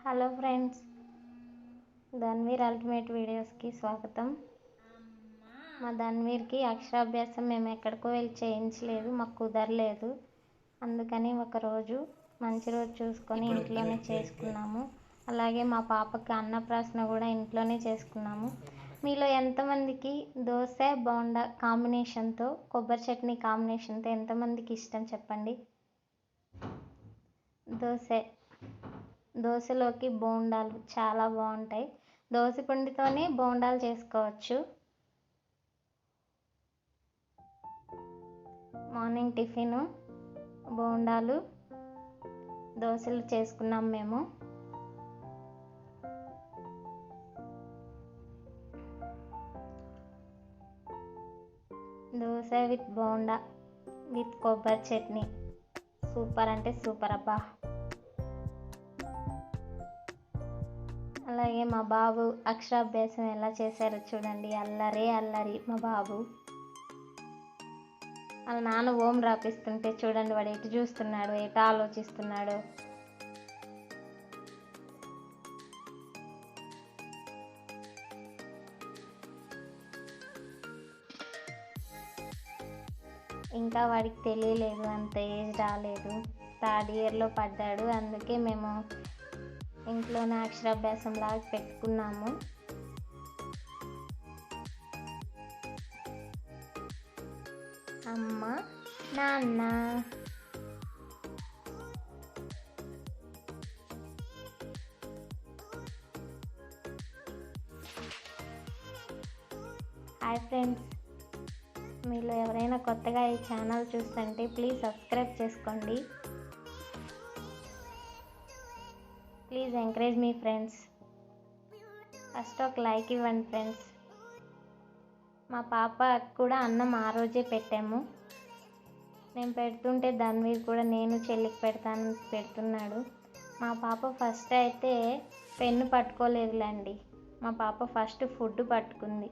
Hello friends, Dhanveer ultimate వీడియోస్కి స్వాగతం. మా ధన్వీర్కి అక్షరాభ్యాసం మేము ఎక్కడికో వెళ్ళి చేయించలేదు, మాకు కుదరలేదు. అందుకని ఒకరోజు మంచి రోజు చూసుకొని ఇంట్లోనే చేసుకున్నాము. అలాగే మా పాపకి అన్నప్రాసన కూడా ఇంట్లోనే చేసుకున్నాము. మీలో ఎంతమందికి దోశ బోండా కాంబినేషన్తో, కొబ్బరి చట్నీ కాంబినేషన్తో ఎంతమందికి ఇష్టం చెప్పండి. దోశలోకి బోండాలు చాలా బాగుంటాయి. దోశ పిండితోనే బోండాలు చేసుకోవచ్చు. మార్నింగ్ టిఫిన్ బోండాలు, దోశలు చేసుకున్నాం మేము. దోశ విత్ బోండా విత్ కొబ్బరి చట్నీ సూపర్ అంటే సూపర్ అబ్బా. అలాగే మా బాబు అక్షరాభ్యాసం ఎలా చేశారో చూడండి. అల్లరి మా బాబు. వాళ్ళ నాన్న ఓం రాపిస్తుంటే చూడండి, వాడు ఎటు చూస్తున్నాడు, ఎటు ఆలోచిస్తున్నాడు. ఇంకా వాడికి తెలియలేదు, అంత ఏజ్ రాలేదు, 3rd ఇయర్లో పడ్డాడు. అందుకే మేము ఇంట్లోనే అక్షరాభ్యాసం లాగా పెట్టుకున్నాము. అమ్మ నాన్న హాయ్ ఫ్రెండ్స్, మీలో ఎవరైనా కొత్తగా ఈ ఛానల్ చూస్తుంటే ప్లీజ్ సబ్స్క్రైబ్ చేసుకోండి. Please encourage me friends. First ఒక లైక్ ఇవ్వండి ఫ్రెండ్స్. మా పాప కూడా అన్నం ఆ రోజే పెట్టాము. నేను పెడుతుంటే ధన్వీర్ కూడా నేను చెల్లికి పెడుతున్నాడు. మా పాప ఫస్ట్ అయితే పెన్ను పట్టుకోలేదులేండి. మా పాప ఫస్ట్ ఫుడ్ పట్టుకుంది.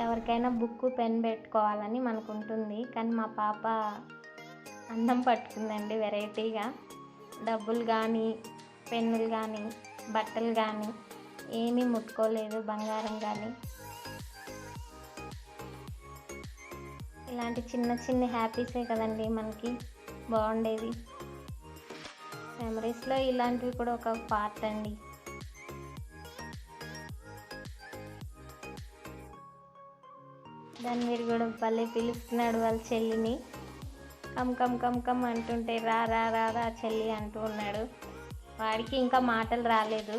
ఎవరికైనా బుక్ పెన్ పెట్టుకోవాలని మనకుంటుంది, కానీ మా పాప అన్నం పట్టుకుందండి. వెరైటీగా డబ్బులు కానీ, పెన్నులు కానీ, బట్టలు కానీ ఏమీ ముట్టుకోలేదు, బంగారం కానీ. ఇలాంటి చిన్న హ్యాపీసే కదండి మనకి బాగుండేది. మెమరీస్లో ఇలాంటివి కూడా ఒక పార్ట్ అండి. ధన్వీర్ కూడా భలే పిలుస్తున్నాడు వాళ్ళ చెల్లిని. కమ్ అంటుంటే రా రా రా రా చెల్లి అంటూ ఉన్నాడు. వాడికి ఇంకా మాటలు రాలేదు.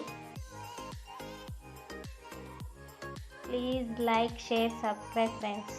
Please like, share, subscribe friends.